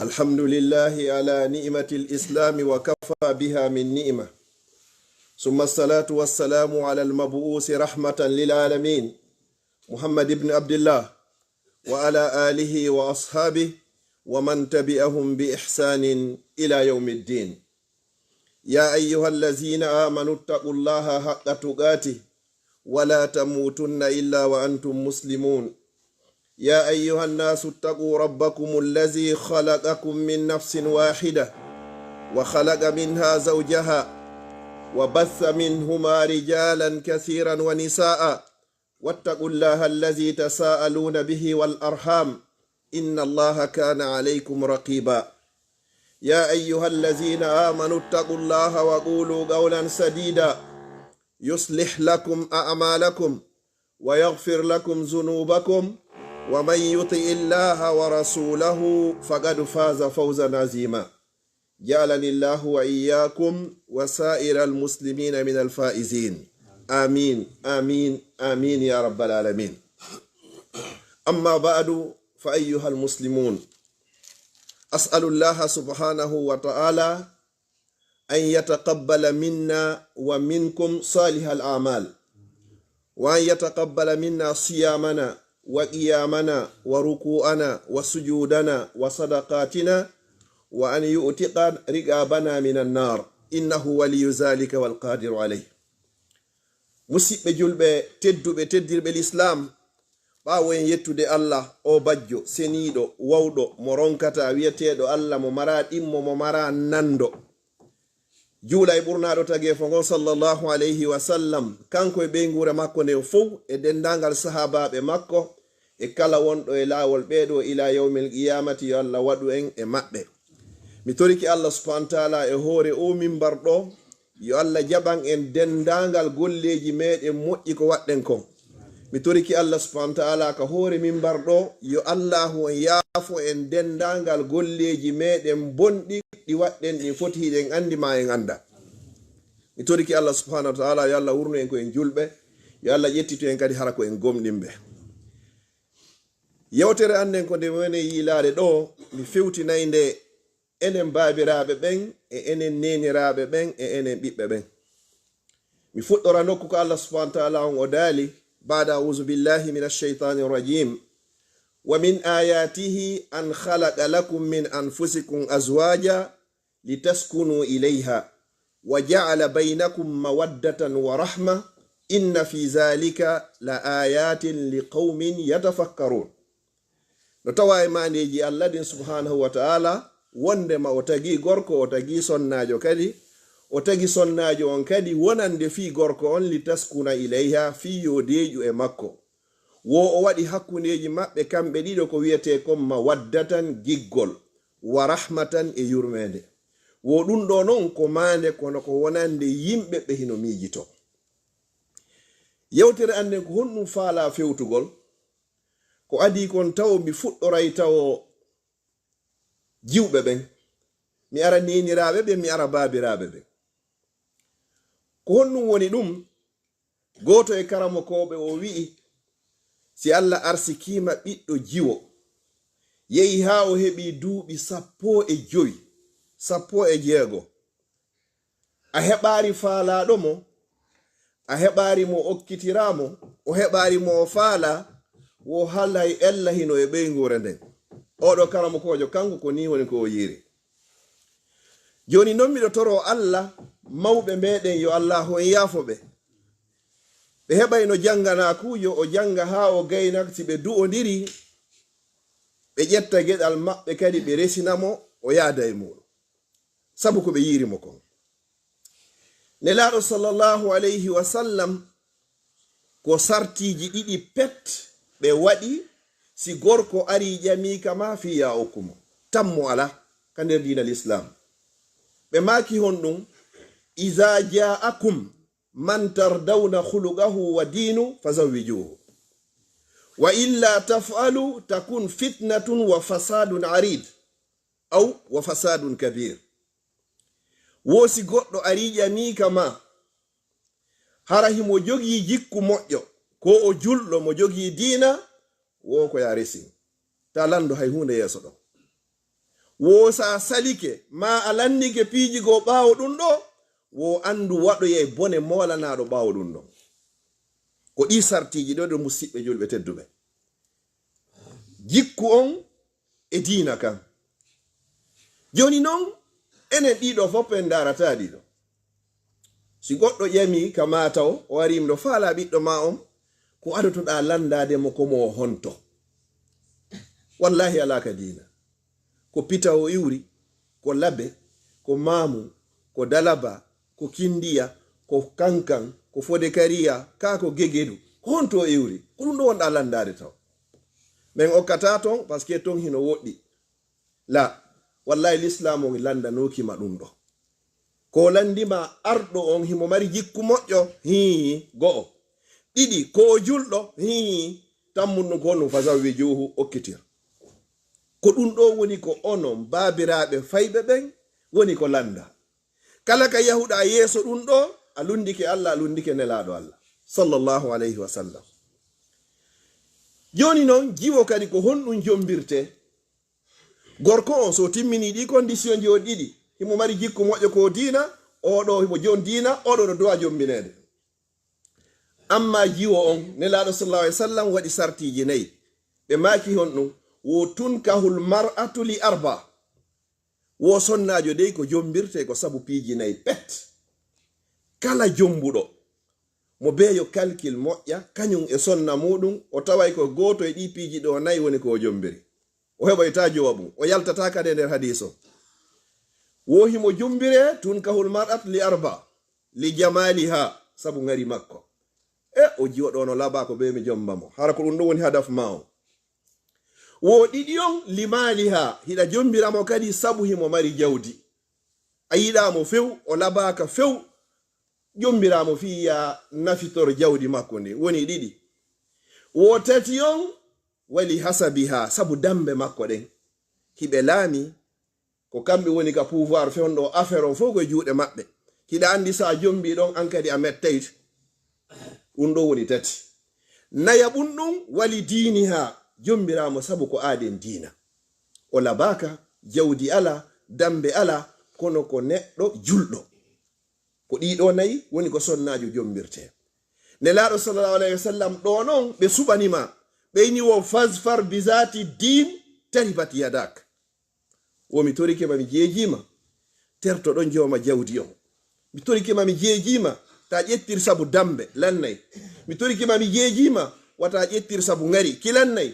الحمد لله على نعمة الإسلام وكفى بها من نعمة، ثم الصلاة والسلام على المبعوث رحمة للعالمين محمد بن عبد الله وعلى آله وأصحابه ومن تبعهم بإحسان إلى يوم الدين. يا أيها الذين آمنوا اتقوا الله حق تقاته ولا تموتن إلا وأنتم مسلمون. يا أيها الناس اتقوا ربكم الذي خلقكم من نفس واحدة وخلق منها زوجها وبث منهما رجالا كثيرا ونساء، واتقوا الله الذي تساءلون به والأرحام إن الله كان عليكم رقيبا. يا أيها الذين آمنوا اتقوا الله وقولوا قولا سديدا يصلح لكم أعمالكم ويغفر لكم ذنوبكم، ومن يطع الله ورسوله فقد فاز فوزا عظيما. جعلني الله وإياكم وسائر المسلمين من الفائزين، آمين آمين آمين يا رب العالمين. أما بعد، فأيها المسلمون، أسأل الله سبحانه وتعالى أن يتقبل منا ومنكم صالح الأعمال، وأن يتقبل منا صيامنا وقيامنا وركوعنا وسجودنا وصدقاتنا، وأن يؤتق رقابنا من النار، إنه ولي ذلك والقادر عليه. musidɓe julɓe tedduɓe teddirɓe l'islam, ɓawo en yettude allah o bajjo seniiɗo wawɗo mo ronkata wiyeteeɗo allah mo mara ɗimmo mo mara nando, juula e ɓurnaɗo tageefo ngon sallallahu alayhi wa sallam, kanko e ɓeygure makko nde fof e dendangal sahabaɓe makko e kala wonɗo e laawol ɓeeɗo ila yawmil qiyamati, yo allah waɗu en e maɓɓe. mi toriki allah subhanahu wa taala e hoore o mimbar ɗo, yo allah jaɓan en dendangal golleji meɗen moƴƴi ko waɗɗen kon. mi toriki allah subhanahu wa taala ka hoore mimbar ɗo, yo allahu en yaafo en dendangal golleji meɗen bonɗi ɗi waɗɗen ɗi foti hiɗen andi ma en anda. mi toriki allah subhanahu wa taala yo allah wurnu en ko en julɓe, yo allah ƴettito en kadi hara ko en gomɗinɓe. yewtere anden ko nde wone yiilade ɗo, mi fewtinayde enen baabiraɓe ɓen e enen neniraɓe ɓen e enen ɓiɓɓe ɓen. mi fuɗɗora nokku ko allah subhanahu wa taala on o daali: bada auzu billahi min alcheytani irrajim, wa min ayatihi an khalaqa lakum min anfusikum azwaja litaskunu ilayha wa ja'ala baynakum mawaddatan wa rahma inna fi zalika la ayatin liqaumin yatafakkarun. no tawa e mandeji allah din subhanahu wa ta'ala, wondema o tagi gorko, o tagi sonnajo kadi, o tagi sonnajo on kadi wonande fi gorko on litaskuna ilayha, fi yodeju e makko, wo o waɗi hakkundeji maɓɓe kamɓe ɗiɗo ko wiyete kon mawaddatan, giggol, wa rahmatan e yurmede. wo ɗum ɗo non ko mande kono ko wonande yimɓe ɓe hino miijito. yewtere anden ko honɗum faala fewtugol, ko adi kon taw mi fuɗɗoray taw jiwɓe ɓen, mi ara neniraɓe ɓe, mi ara baabiraɓe ɓe. ko honɗum woni ɗum, goto e karamo koɓe o wi'i, si allah arsikima ɓiɗɗo jiwo yehi ha o heɓi duuɓi 15, 16, a heɓari faalaɗo mo, a heɓari mo okkitiramo, o heɓari mo o faala, wo halay ella hino e ɓeygure nden. oɗo karamo kojo kanko ko ni woni ko o yiri. joni non miɗo toro allah mawɓe meɗen, yo allah en yaafo ɓe. ɓe heɓay no jangana kujo, o janga ha o gayna, si ɓe du'odiri ɓe ƴetta geɗal maɓɓe kadi ɓe resinamo, o yaada e muɗum, sabu ko ɓe yirimo kon. nelaɗo sallallahu alayhi wa sallam ko sartiji ɗiɗi pet ɓe waɗi si gorko ari ƴamika ma fiya okkumo, tammo ala ka nder dinal islam. ɓe maki hon ɗum: iza ja'akum man tardawna khuluqahu wa dinu fazawwijuhu wa illa taf'alu takun fitnatun wa fasadun arid aw wa fasadun kabir. wo si goɗɗo ari ƴamika ma hara himo jogi jikku moƴƴo, ko o julɗo mo jogi diina, wo ko ya resi ta lando hay hunde yeso ɗo. wo sa salike ma alannike piiji go ɓaawo ɗum ɗo wo andu waɗoye bone molanaɗo ɓaawo ɗum ɗo ko ɗi sartiji ɗo ɗo musidɓe julɓe tedduɓe jikku on e diina kan joni noon enen ɗiɗo fof en darata ɗiɗo si goɗɗo ƴami ka mataw o warim ɗo faala ɓiɗɗo ma on ko adotoɗa landade mo komo honto wallahi ala ka diina ko pitawo iwri ko labe ko mamu ko dalaba ko kindiya ko kankan ko fode kariya ka ko gegedu ko honto iwri ko ɗum ɗo wonɗa landade taw min okkata ton par ce que ton hino woɗɗi la wallahi l'islam on landanokima ɗum ɗo ko landima arɗo on himo mari jikku moƴƴo hi go'o ɗiɗi ko julɗo hi tammunɗum ko honum fasawi juhu okkitir ko ɗum ɗo woni ko onon babiraɓe fayɓe ɓen woni ko landa kala ka yahuɗa yeeso ɗum ɗo a lundike Allah a lundike nelaɗo Allah sallallahu alayhi wa sallam joni noon jiwo kadi ko honɗum jombirte gorko on so timmini ɗi condition ji o ɗiɗi himo mari jikku moƴƴo ko diina oɗo himo jon diina oɗo ɗo dowa jombinede amma jiwo on nelaɗo sallallahu alayhi wa sallam waɗi sartiji nayyi ɓe maki honɗum wo tunkahul mar'atu li arba wo sonnajo dey ko jombirte ko sabu piiji nayyi pet kala jombuɗo mo beeyo calcul moƴƴa kañum e sonna muɗum o taway ko goto e ɗi piiji ɗo nayyi woni ko o jombiri o heɓoyta jowa mum o yaltata kade nder hadis o wohimo jombire tunkahul mar'atu li arba li jamaliha sabu ngari makko o jiwa ɗo no laba ko be mi jombamo hara ko ɗum ɗo woni hadaf ma o wo ɗiɗi on limaliha hiɗa jombiramo kadi sabu himo mari jawdi a yiɗamo few o labaka few jombiramo fi ya nafitor jawdi makko ndi woni ɗiɗi wo tati on wali hasabiha sabu dambe makko ɗen hiɓe laami ko kamɓe woni ka pouvoir fewndo affaire on fof koye juuɗe maɓɓe hiɗa andi sa jombi ɗon an kadi a mettayt ɗum ɗo woni tati naya ɓum ɗum wali diniha jombiramo sabu ko aaden diina o labaka jawdi ala dambe ala kono ko neɗɗo julɗo ko ɗiɗo nayi woni ko sonnajo jombirte nelaɗo sallallahu alayhi wa sallam ɗo noon ɓe suɓanima ɓeyni wo fasfar bizati din taribat yadak womi torikema mi jeejima terto ɗon jewma jawdi on mi torikema mi jeejima ta ƴettir sabu dambe lannay mi torikema mi jeejima wata ƴettir sabu ngari kilannay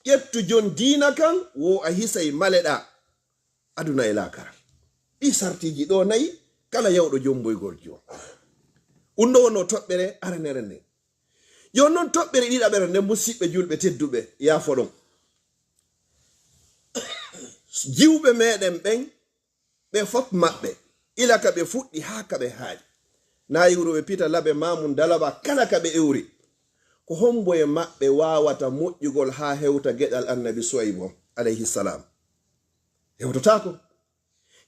ƴettu jon diina kan wo a hisay maleɗa aduna e lakara ɗi sartiji ɗo nayi kala yawɗo jomboygol jo ɗum ɗo wonno toɓɓere aranere nden jon noon toɓɓere ɗiɗaɓere nden musidɓe julɓe tedduɓe yaafo ɗon jiwɓe meɗen ɓen ɓe fof maɓɓe ila ka ɓe fuɗɗi ha ka ɓe haaɗi na iwro ɓe pita laɓe mamum dalaba kala ka ɓe ewri ko hombo e maɓɓe wawata moƴƴugol ha hewta geɗal annabi suwaybo alayhi salam hewtotako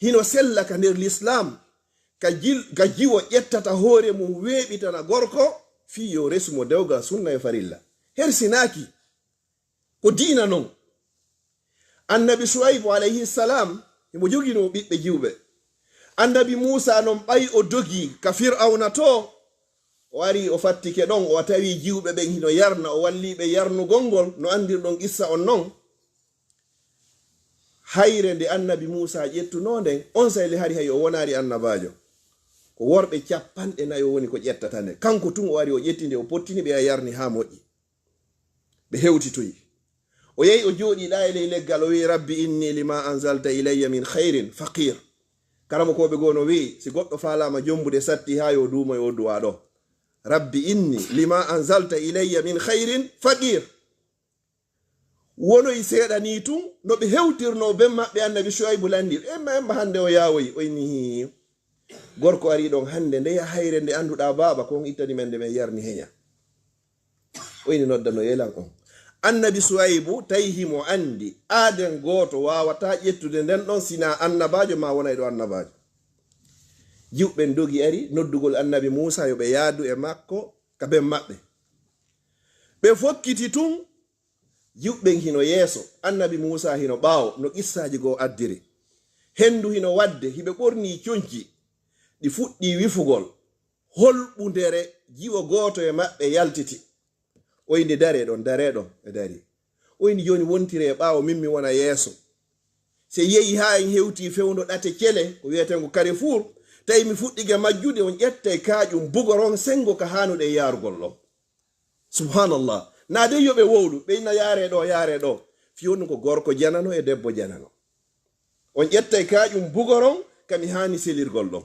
hino sella ka nder l'islam ka jiwo ƴettata hoore mum weeɓitana gorko fi yo resumo dewgal sunna e farilla hersinaki ko diina non annabi suwaybo alayhi salam himo jogino ɓiɓɓe jiwɓe annabi musa non ɓay o dogi ka fir'auna to o wari o fattike ɗon o tawi jiwɓe ɓen hino yarna o walliɓe yarnugol ngol no andirɗon issa on non hayre nde annabi musa ƴettunonden on sayli hari hay o wonari annabajo ko worɓe 40 woni ko ƴettata nde kanko tun o wari o ƴettinde o pottini ɓe a yarni ha moƴƴi ɓe hewtitoyi o yehi o jooɗi ɗa e ley leggal o wi rabbi inni lima anzalta ilayya min khairin faqir karamo koɓe gono wi si goɗɗo falama jombude satti ha yo duumo yo duwa ɗo rabbi inni lima anzalta ilayya min khairin faqir wonoyi seeɗa ni tun no ɓe hewtirno be maɓɓe annabi shuaybu landi emma hande o yawoyi oyni gorko ari ɗon hande ndeya hayre nde anduɗa baba kon ittani men nde men yarni heña oyni noddano yelan on annabi suwaybu tawi himo andi aaden goto wawata ƴettude nden ɗon sina annabajo ma wonay ɗo annabajo jiwɓen dogi ari noddugol annabi musa yo ɓe yaadu e makko ka ben maɓɓe ɓe fokkiti tun jiwɓen hino yeeso annabi musa hino ɓaawo no qissaji goo addiri hendu hino wadde hiɓe ɓorni coñci ɗi fuɗɗi wifugol holɓundere jiwo gooto e maɓɓe yaltiti oyndi dareɗon e dari oyndi joni wontire e ɓaawo min mi wona yeeso se yehi ha en hewti fewndo ɗate cele ko wiyetengo Carrefour tawi mi fuɗɗike majjude on ƴettay kaaƴum bugoron sengo ka hanuɗe e yarugol ɗo subhanallah na de yoɓe wowlu ɓe inna yaare ɗo fiyonu ko gorko janano e debbo janano on ƴettay kaaƴum bugoron kami hani selirgol ɗon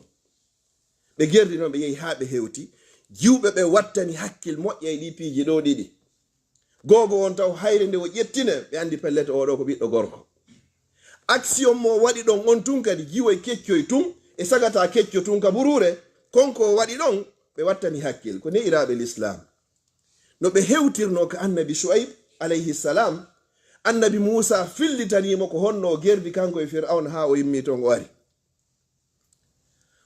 ɓe gerdi noon ɓe yehi ha ɓe hewti jiwɓe ɓe wattani hakkil moƴƴa e ɗi piiji ɗo ɗiɗi gogo on taw hayre nde o ƴettine ɓe andi pellete oɗo ko ɓiɗɗo gorko action mo waɗi ɗon on tun kadi jiwoy keccoy tun e sagata kecco tun ka burure konko waɗi ɗon ɓe wattani hakkil ko ne'iraɓe l'islam no ɓe hewtirno ka annabi Shu'aib alayhi salam annabi Musa fillitanimo ko honno gerdi kanko e Fir'aun ha o yimmi ton o wari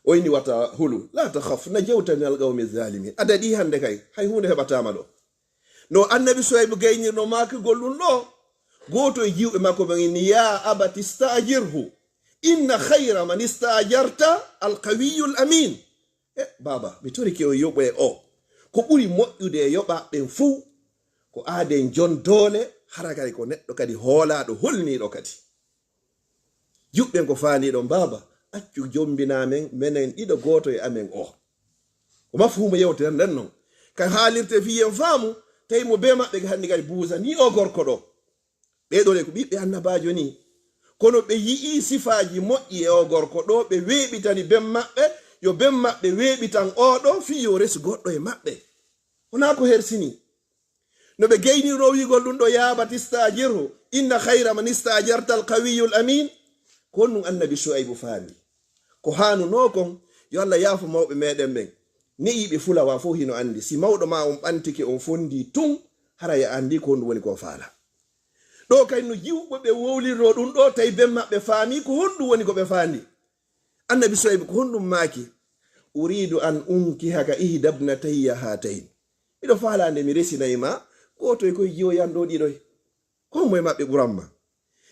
oyni wata hulu la takhaf najawta min alqawmi zalimin adadi hande kay hay hunde heɓatama ɗo no annabi Shu'aib gaynirno maka gollun ɗo goto e jiwɓe makko ɓe inni ya abati stajirhu inna khayra man istajarta alqawiyul amin baba mi toriki o yoɓoye o ko ɓuri moƴƴude e yoɓaɓen fuu ko aaden jon doole hara kadi ko neɗɗo kadi hoolaɗo holniɗo kadi juɓɓen ko faaniɗon baba accu jombinamen menen ɗiɗo goto e amen o ko mafhumu yewtere nden noon ka haalirte fiyen faamu tawi mo be maɓɓe hanndi kadi buusa ni o gorko ɗo ɓeɗole ko ɓiɓɓe annabajo ni kono ɓe yii sifaji moƴƴi e o gorko ɗo ɓe weeɓitani ben maɓɓe yo ben maɓɓe weeɓitan oɗo fi yo resu goɗɗo e maɓɓe wona ko hersini no ɓe geynirno wigol ɗum ɗo ya batistajirhu inna khayra man istajarta alqawiyul amin ko honɗum annabi Shu'aibu faami ko hanuno kon yo Allah yaafo mawɓe meɗen ɓen ne'iɓe fulawa fof hino andi si mawɗo ma on ɓantike on fondi tun hara ya andi ko honɗum woni ko faala ɗo kay no jiwɓe ɓe wowlirno ɗum ɗo tawi ben maɓɓe faami ko honɗum woni ko ɓe faandi annabi Shu'aibu ko honɗum maaki uridu an unkihaka ihdabnatayya hatayn miɗo faalande mi resinayima goto e koye jiwoyanɗo ɗiɗoy ko moye maɓɓe ɓuranma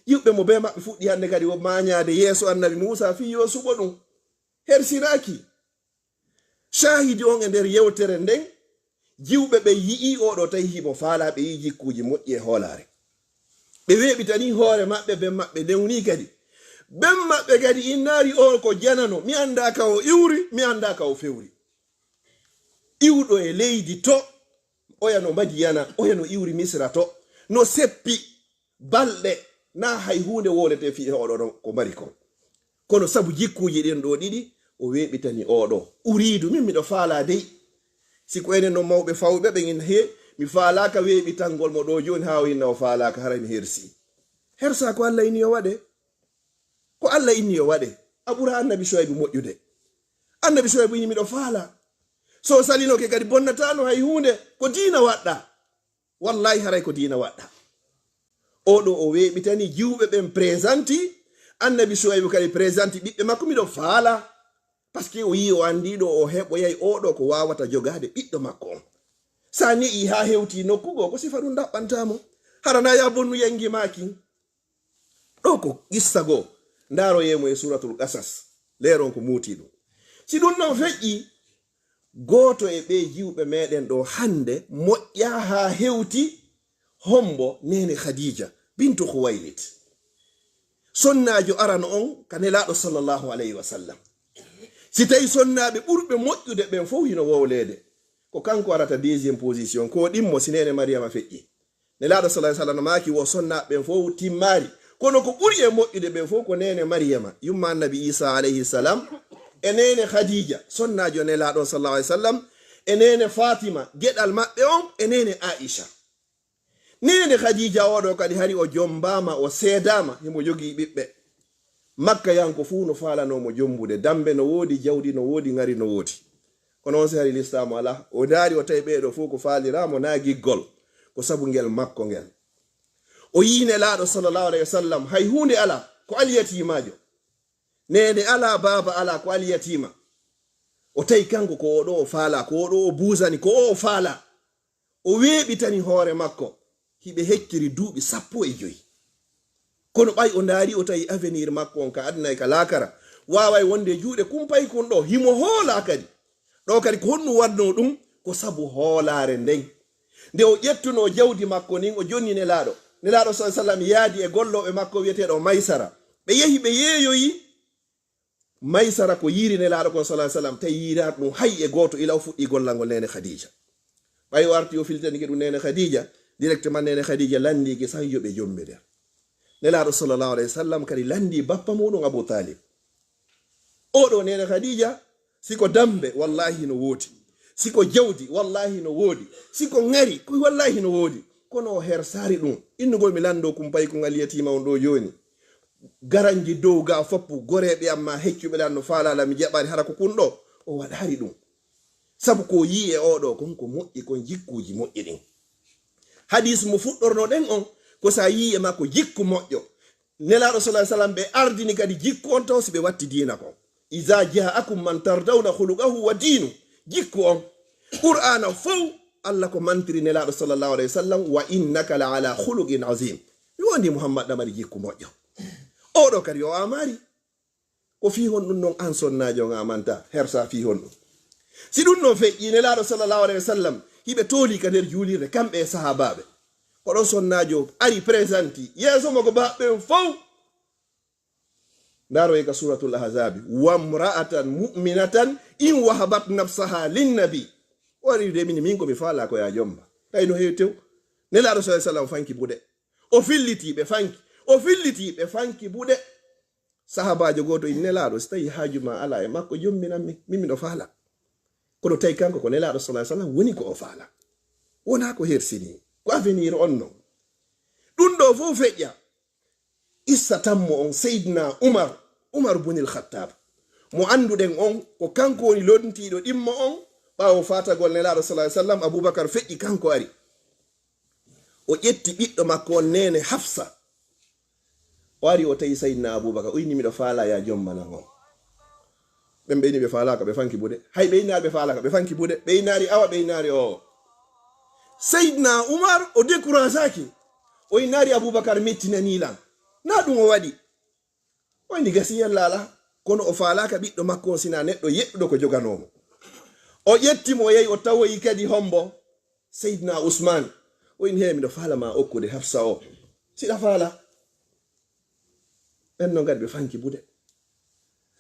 jiwɓe mo be maɓɓe fuɗɗi hande kadi o mañade yeeso annabi Musa fi yo suɓo ɗum hersiraki shahidi on e nder yewtere nden jiwɓe ɓe yi'i oɗo tawi himo faala ɓe yi jikkuji moƴƴi e hoolare ɓe weeɓitani hoore maɓɓe ben maɓɓe newni kadi ben maɓɓe kadi innari o ko janano mi anda ka o iwri mi anda ka o fewri iwɗo e leydi to oyano madiyana oyano iwri misra to no seppi balɗe na hay hunde wolete fi oɗo ɗon ko mari kon kono sabu jikkuji ɗin ɗo ɗiɗi o weeɓitani oɗo uridu min miɗo faala dey siko enen no mawɓe fawɓe ɓe in he mi faalaka weeɓitangol mo ɗo joni ha o inna o faalaka hara mi hersi hersa ko Allah inni yo waɗe ko Allah inni yo waɗe a ɓura annabi Shu'aibu moƴƴude annabi Shu'aibu inni miɗo faala so salinoke kadi bonnatano hay hunde ko diina waɗɗa wallahi haray ko diina waɗɗa oɗo o weeɓitani jiwɓe ɓen présenti annabi Shu'aibu kadi présenti ɓiɓɓe makko miɗo faala par ce que o yi o andiɗo o heɓoyay oɗo ko wawata jogade ɓiɗɗo makko on sa ni'i ha hewti nokkugo ko sifa ɗum daɓɓantamo harana ya bonnu yangi maki ɗo ko qissa goo ndaroyemo e suratul qasas leeron ko muuti ɗum si ɗum non feƴƴi goto e ɓe jiwɓe meɗen ɗo hande moƴƴa ha hewti hombo nene Khadija bintu Khuwailid sonnajo arano on ka nelaɗo sallallahu alayhi wa sallam si tawi sonnaɓe ɓurɓe moƴƴude ɓen fof hino wowlede ko kanko arata deuxiéme position ko ɗimmo si nene Mariama feƴƴi nelaɗo sallallahu alayhi wa sallam maki wo sonnaɓe ɓen fof timmari kono ko ɓuri e moƴƴude ɓen fof ko nene Mariama yumma annabi Isa alayhi salam e nene Khadija sonnajo nelaɗo sallallahu alayhi wa sallam e nene Fatima geɗal maɓɓe on e nene Aisha nene Khadija oɗo kadi hari o jombama o seedama himo jogi ɓiɓɓe makka yanko fuu no falanomo jombude dambe no woodi jawdi no woodi ngari no woodi kono on si hari listamo ala o daari o tawi ɓeɗo fof ko faliramo na giggol ko sabu ngel makko ngel o yine laaɗo sallallahu alayhi wa sallam hay hunde ala ko aliyatimajo nene ala baba ala ko aliyatima o tawi kanko ko oɗo o faala ko oɗo o buusani ko o faala o weeɓitani hoore makko hiɓe hecciri duuɓi 15 kono ɓay o ndaari o tawi avenir makko on ka adna e ka laakara waaway wonde juuɗe kumpay kon ɗo himo hoola kadi ɗo kadi ko honɗum wadno ɗum ko sabu hoolaare nden nde o ƴettuno jawdi makko nin o jonni nelaaɗo sa sallam yaadi e golloɓe makko wiyeteɗo maysara ɓe yehi ɓe yeeyoyi maysara ko yiiri nelaaɗo kon sa sallam tawi yiiraat ɗum hay e gooto ila o fuɗɗi gollangol nene khadija ɓay o arti o filtanike ɗum nene khadija directement nene khadija landiki sahi yoɓe jombe nder nelaaɗo sallllahu alayhi wa sallam kadi landi bappa muɗum abou talib oɗo nene khadija siko dambe wallahi no woodi siko jawdi wallahi no woodi siko ngari ko wallahi no woodi kono o hersari ɗum innugol mi lando kumpay ko ngal yetima on ɗo joni garanji dow ga foppu goreɓe amma heccuɓe ɗan no falala mi jaɓani hara ko kunɗo o waɗari ɗum sabu ko yi e oɗo konko moƴƴi kon jikkuji moƴƴi ɗin hadis mo fuɗɗorno ɗen on ko sa yi e makko jikku moƴƴo nelaɗo sa sallam ɓe ardini kadi jikku on taw si ɓe watti dina kon iza jaakum man tardawna huluqahu wa dinu jikku on qur'ana fow allah ko mantiri nelaɗo sallllahu alayhi wa sallam wa innaka la ala huluqin azim mi wondi muhammad ɗamari jikku moƴƴo oɗo kadi o amari ko fi hon ɗum noon an sonnajo on amanta hersa fi hon ɗum si ɗum noon feƴƴi nelaɗo sallllahu alayhi wa sallam hiɓe tooli ka nder juulirde kamɓe e sahabaɓe koɗon sonnajo ari présenti yeeso mo ko baɓɓen fow ndaro e ka suratul ahzabi wamra'atan mu'minatan in wahabat nafsaha linnabi wari de min komi faala ko ya jomba tawi no heewi tew nelaɗo sa sallam fanki buɗe o filliti ɓe fanki buɗe sahabajo goto in nelaɗo so tawi haajuma ala e makko jomminanmi min miɗo faala kono tawi kanko ko nelaɗo sa sallam woni ko o faala wona ko hersini ko avenir on non ɗum ɗo fof feƴƴa issa tammo on seydna umar bunil khattab mo anduɗen on ko kanko woni lodntiɗo ɗimmo on ɓawo fatagol nelaɗo sa sallam aboubacar feƴƴi kanko ari o ƴetti ɓiɗɗo makko on nene hafsa o ari o tawi seydna aboubacar o inni miɗo faala ya jommanan on ɓen ɓeyni ɓe falaka ɓe fanki buɗe hay ɓeynari ɓe falaka ɓe fanki buɗe ɓeynari awa ɓeynari o seydna umar o décourageaki o innari aboubacar mettinanilan na ɗum o waɗi o inni gasiyen lala kono o falaka ɓiɗɗo makko on sina neɗɗo yeɗɗuɗo ko joganomo o ƴettimo o yehi o tawoyi kadi hombo seydna ousmane o inni he miɗo falama okkude hafsa o siɗa faala ɓen no gadi ɓe fanki buɗe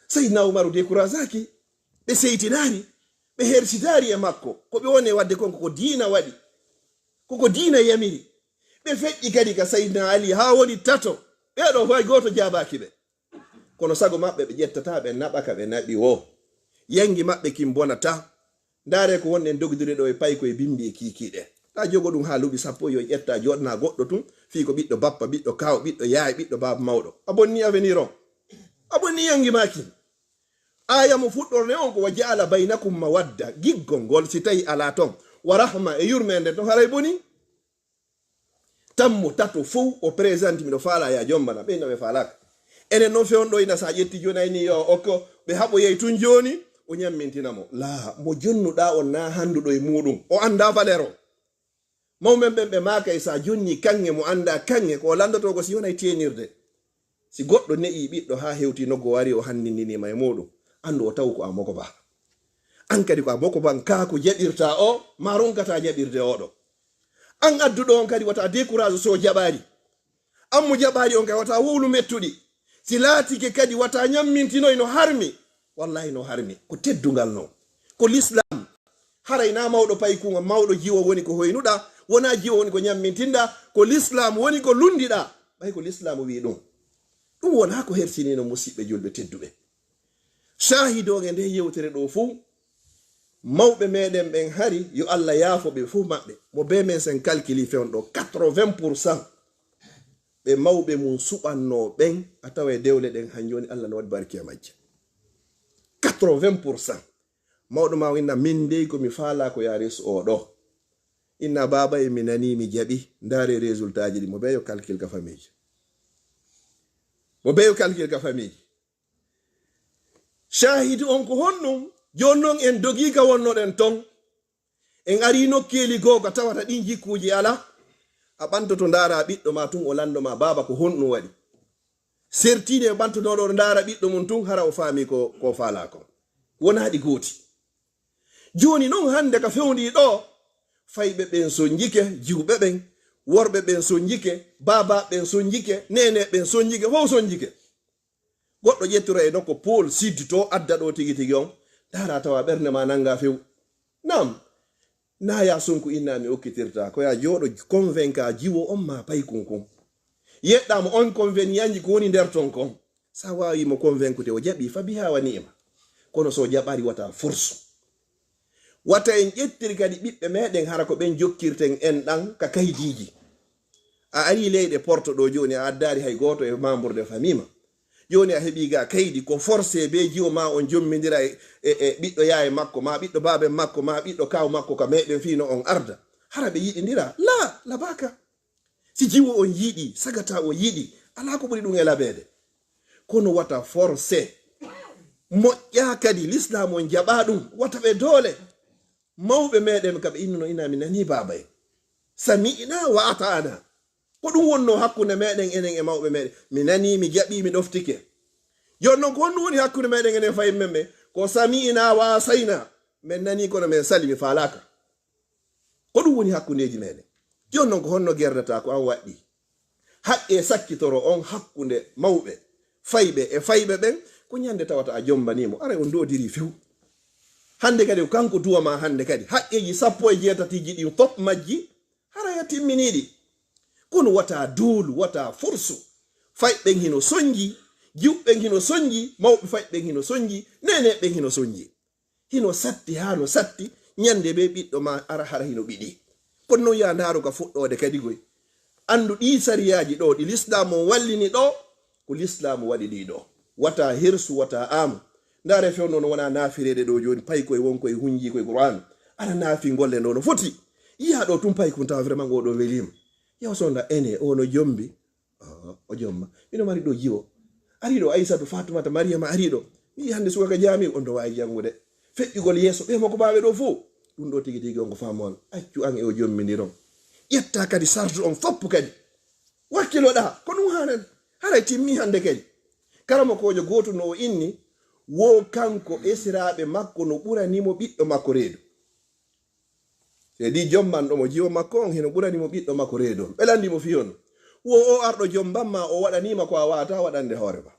seydna umaru décourageaki ɓe seytinari ɓe hersitari e makko ko ɓe woni wadde konko ko diina waɗi koko diina yamiri ɓe feƴƴi kadi ka seydna ali ha woni tato ɓeɗo fay goto jabaki ɓe kono sago maɓɓe ɓe ƴettata ɓe naɓaka ɓe naɓi o yangi maɓɓe kin bonata ndaare ko wonɗen dogdiri ɗo e payko e bimbi e kikiɗe ta jogo ɗum ha luuɓi sappo yo ƴetta joɗna goɗɗo tun fi ko ɓiɗɗo bappa ɓiɗɗo kaw ɓiɗɗo yaay ɓiɗɗo baba mawɗo a bonni avenir on a bonni yangi maki aya mo fuɗɗorne on ko wa jaala baynakum mawadda giggol ngol si tawi ala ton wa rahma e yurmede to haray boni tammo tato fof o présente miɗo faala ya jombana ɓeyna ɓe falaka enen noon fewon ɗo ina sa ƴetti joni ayni yo okko ɓe haɓo yeyi tun joni o ñammintinamo la mo jonnuɗa on na handuɗo e muɗum o anda valeur o mawɓen ɓen ɓe maka e sa jonni kange mo anda kange ko landoto ko si wonay tenirde si goɗɗo ne'i ɓiɗɗo ha hewti noggo wari o handininima e muɗum andu o taw ko a moko ba an kadi ko a moko ban ka ko jaɓirta o ma ronkata jaɓirde oɗo an adduɗo on kadi wata décourage so jaɓari an mo jaɓari on kadi wata wowlu mettuɗi si laatike kadi wata ñammintinoy no harmi wallahi no harmi ko teddugal non ko l'islam harayna mawɗo paykuga mawɗo jiwo woni ko hoynuɗa wona jiwo woni ko ñammintinɗa ko l'islam woni ko lundiɗa ɓay ko l'islam wi ɗum ɗum wona ko hersinino musidɓe julɓe tedduɓe shahidoge nde yewtere ɗo fuu mawɓe meɗen ɓen hari yo allah yaafo ɓe fuu maɓɓe mo be men sen calculi fewn ɗo 80% ɓe mawɓe mum suɓanno ɓen a tawa e dewle ɗen han joni allah no waɗi barki e majje 80% mawɗo ma inna min dey komi faala ko ya resu oɗo inna baba e mi nani mi jaɓi ndaare résultat ji ɗi mo be yo calcul ka famille shahidi on ko honɗum joni noon en dogi ka wonnoɗen ton en ari nokkeli goo ko tawata ɗin jikkuji ala a ɓantoto ndaara ɓiɗɗo ma tun o landoma baba ko honɗum waɗi sertine bantunoɗo ndara ɓiɗɗo mum tun hara o faami ko faala ko wonaɗi gooti. Joni noon hande ka fewndi ɗo fayɓe ɓen so jike jiwɓe ɓen, worɓe ɓen so jike, baba ɓen so jike, nene ɓen so jike, fof so jike. Goɗɗo ƴettiro e nokko pôle sud to adda ɗo tigi tigi on dara tawa ɓernde ma nanga few. Nam na ya sonko inna mi okkitirta ko ya joɗo convainca jiwo on ma pay kunkun. Yeɗɗamo on convenianji ko woni nder ton kon. Sa wawi mo convaincute o jaɓi fa biha wa ni'ma. Kono so jaɓari wata force. Wata en ƴettiri kadi ɓiɓɓe meɗen hara ko ɓen jokkirten en ɗan ka kaydiji. A ari leyɗe porto ɗo joni a addari hay goto e membre de famille ma. Joni a heɓi ga kaydi ko forcé be jiwo ma on jommidira e ɓiɗɗo yaye makko ma ɓiɗɗo babe makko ma ɓiɗɗo kaw makko ka meɗen fino on arda hara ɓe yiɗidira la baka. Si jiwo on yiɗi sagata o yiɗi ala ko ɓuri ɗum e laɓede. Kono wata forcé moƴƴa kadi l'islam on jaɓa ɗum wata ɓe doole. Mawɓe meɗen kaɓe innuno ina mi nani baba en sami'na wa ata'ana. Ko ɗum wonno hakkunde meɗen enen e mawɓe meɗen. Mi nani, mi jaɓi, mi ɗoftike. Jon noon ko honɗum woni hakkunde meɗen enen fayin men ɓe ko sami'na wa asayna. Men nani kono men sali mi falaka. Ko ɗum woni hakkundeji meɗen. Jon noon ko honno gerdata ko an waɗɗi. Haqqe sakkitoro on hakkunde mawɓe fayɓe e fayɓe ɓen ko ñande tawata a jombanimo. Ara on dodiri few. Hande kadi kanko duwama hande kadi haqqeji 17 ɗi fop majji hara ya timminiɗi. Kono wata duulu wata forsu fayɓen hino sonji, jiwɓen hino sonji, mawɓe fayɓen hino sonji, nene ɓen hino sonji. Hino satti hano satti ñande be ɓiɗɗo ma ara hara hino ɓiɗi. Kono noon ya ndaru ka fuɗɗode kadi goy. Andu ɗi sariyaji ɗo ɗi l'islam on wallini ɗo ko l'islam waɗi ɗi ɗo. Wata hirsu wata amu. Ndare few noon wona nafirede ɗo joni pay koye wonkoye hunji koye Qur'an. Ara nafi golle no foti. Yiya ɗo tum pay kun tawa vraiment go ɗo welima. Yaw sonda ene o no jombi o jomma mino mari ɗo jiwo ari ɗo Aissatu Fatumata Mariama ari ɗo mi hande suka jami on do wawi jangude feƴƴugol yeso ɓe mako bawe ɗo fo ɗum ɗo tigi tigi on ko famon accu an e o jommidiron ƴetta kadi sartu on foppu kadi wakkiloɗa ko ɗum hanen haray timmi hande kadi karama kojo goto no o inni wo kanko esiraɓe makko no ɓuranimo ɓiɗɗo makko reedu. Di jomban ɗo mo jiwo makko on hino ɓurani mo ɓiɗɗo makko reedu on ɓelandi mo fiyon wo o arɗo jomban ma o waɗanima ko a wata waɗande hoore ma.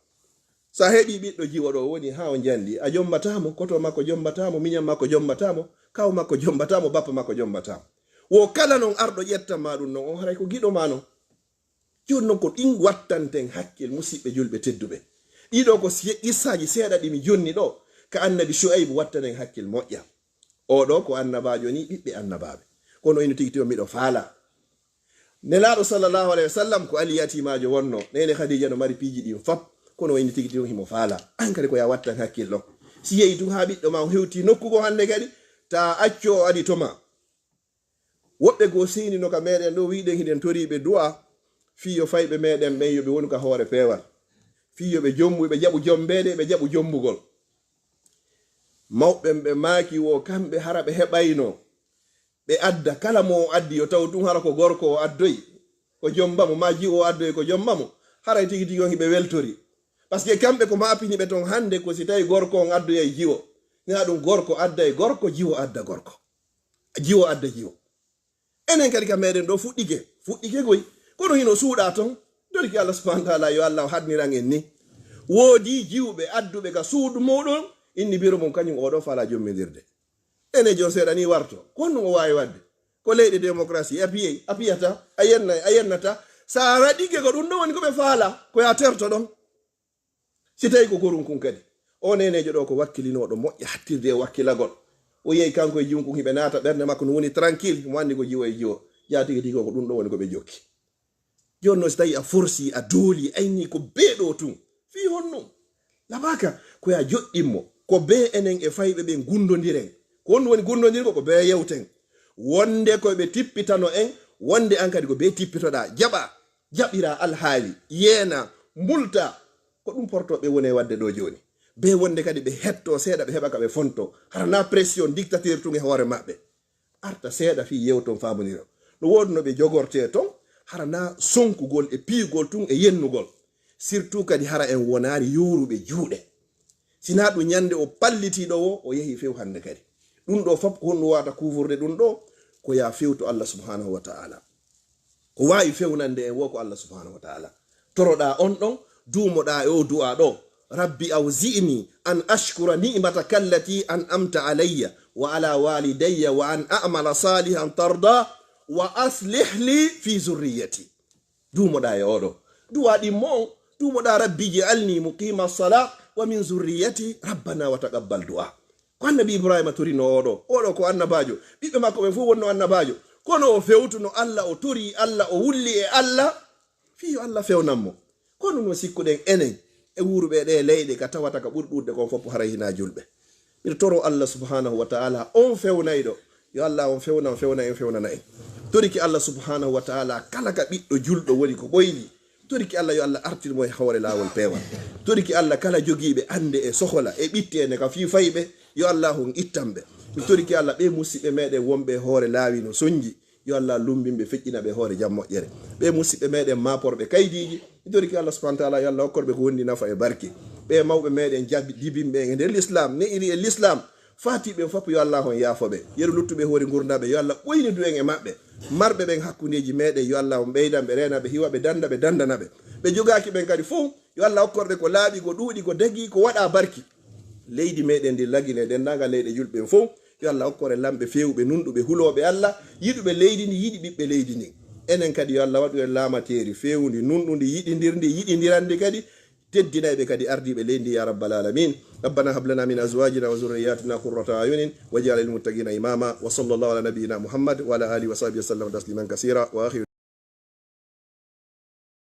Sa heɓi ɓiɗɗo jiwo ɗo woni ha o jandi a jombatamo, koto makko jombatamo, miñam makko jombatamo, kaw makko jombatamo, bappa makko jombatamo. Wo kala non arɗo ƴettanma ɗum non on haray ko giɗo ma non. Joni noon ko ɗin wattanten hakkil musidɓe julɓe tedduɓe. Ɗiɗo ko qissaji seeɗa ɗi mi jonni ɗo ka annabi Shu'ayb wattanen hakkil moƴƴa. Oɗo ko annabajo ni ɓiɓɓe annabaɓe kono ino tigi miɗo faala. Nelaɗo sallallahu alayhi wa sallam ko ali yatimajo wonno nene Khadija no mari piiji ɗin fop kono ino tigi himo faala. An kadi ko ya wattan hakkillo. Si yehi tun ha ɓiɗɗo ma o hewti nokkugo hande kadi ta acco o adi toma. Woɓɓe go seni no ka meɗen ɗo wiɗen hiɗen toriɓe du'a fiyo fayɓe meɗen ɓen yoɓe woni ka hoore pewal. Fiyoɓe jombu ɓe jaɓu jombede ɓe jaɓu jombugol. Mawɓe ɓe maaki wo kamɓe hara ɓe heɓayno ɓe adda kala mo addi yo taw tun hara ko gorko o addoyi ko jombamo ma jiwo o addoyi ko jombamo haray tigi tigi on ɓe weltori par ce que kamɓe ko mapini ɓe ton hande ko si tawi gorko on addoya e jiwo na ɗum gorko adda e gorko jiwo adda gorko jiwo adda jiwo. Enen kadi ka meɗen ɗo fuɗɗike goy kono hino suuɗa ton dorki Allah subhanahu wa ta'ala yo Allah hadniran en ni woodi jiwɓe adduɓe ka suudu muɗum inni biro mum kañum oɗo fala jommidirde. Ene jon seeɗa ni warto konno o wawi wadde ko leyɗe démocratie apiyata a yennata sa waɗike ko ɗum ɗo woni koɓe faala ko ya terto ɗon si tawi ko korum kun kadi o nenejo ɗo ko wakkilinoɗo moƴƴa hattirde e wakkilagol o yehi kanko e junkum hiɓe naata ɓernde makko no woni tranquille mo andi ko jiwo e jiwo jatigi tigi ko ɗum ɗo woni koɓe jokki. Joni noon so tawi a forsi a dooli ayni ko beeɗo tun fi honno labaka ko ya joɗɗinmo ko be enen e fayɓe ɓe gundodiren ko honno woni gundodirgo ko be yewten wonde koɓe tippitano en wonde an kadi ko be tippitoɗa jaɓira alhaali yeena mbulta ko ɗum portoɓe woni wadde ɗo joni be wonde kadi ɓe hetto seeɗa ɓe heɓa ka ɓe fonto harana pression dictature tun e hoore maɓɓe arta seeɗa fi yewton famonira no wodi no ɓe jogorte ton harana sonkugol e piigol tun e yennugol surtout kadi hara en wonari yoruɓe juuɗe sina ɗum ñande o pallitiɗo o yehi few hande kadi ɗum ɗo fop ko honɗum wata kufurde ɗum ɗo ko ya fewto Allah subhanahu wa ta'ala ko wawi fewnande en wo ko Allah subhanahu wa ta'ala toroɗa on ɗon dumoɗa e o du'a ɗo rabbi awzi'ni an ashkura ni'mataka allati an amta alayya wa ala walidayya wa an a'mala salihan tarda wa aslih li fi zurriyati dumoɗa e oɗo du'a ɗimmo dumoɗa rabbi ji'alni muqima salat wa min zurriyati rabbana wa taqabbal du'a ko annabi ibrahima torino oɗo ko annabajo ɓiɓɓe makko ɓe fu wonno annabajo kono o fewtuno Allah o tori Allah o wulli e Allah fiyo Allah fewnanmo kono no sikkuɗen enen e wuruɓe ɗe leyɗe ka tawata ka ɓuri ɗuɗde kon fof haray hina julɓe mbiɗa toro Allah subhanahu wa ta'ala on fewnayɗo yo Allah on fewna en fewnana en toriki Allah subhanahu wa ta'ala kala ka ɓiɗɗo julɗo woni ko ɓoyli toriki Allah yo Allah artirmo e hoore lawol pewal toriki Allah kala jogiiɓe ande e sohola e ɓittene ka fi fayɓe yo Allah on ittanɓe mi toriki Allah ɓe musidɓe meɗen wonɓe hoore laawi no soñji yo Allah lumbimɓe feƴƴina ɓe hoore jam moƴƴere ɓe musidɓe meɗen maporɓe kaydiji mi toriki Allah subhanahu wa ta'ala yo Allah hokkorɓe ko wondi nafa e barke ɓe mawɓe meɗen dibimɓe e nder l'islam ne iri e l'islam fatiɓe fof yo Allah on yaafoɓe yeru luttuɓe hoore gurdaɓe yo Allah ɓoynidu en e maɓɓe marɓe ɓen hakkundeji meɗen yo Allah on ɓeydanɓe renaɓe hiwaɓe dandaɓe dandanaɓe ɓe jogaki ɓen kadi fof yo Allah hokkorɓe ko laaɓi ko ɗuuɗi ko dagi ko waɗa barki leydi meɗen ndi lagine dendagal leyɗe julɓe fof yo Allah hokkore lamɓe fewɓe nunɗuɓe huloɓe Allah yiɗuɓe leydi ndi yiɗi ɓiɓɓe leydi ndi enen kadi yo Allah waɗu en laamateri fewndi nunɗundi yiɗidirndi yiɗidirandi kadi teddinayɓe kadi ardiɓe leydi ya rabbal alamin rabbana hab lana min azwajina wa zurriyatina qurrata ayunin waj'al lil muttaqina imama wa sallallahu ala nabiyyina muhammad wa ala alihi wa sahbihi wa sallam tasliman kaseera wa akhiru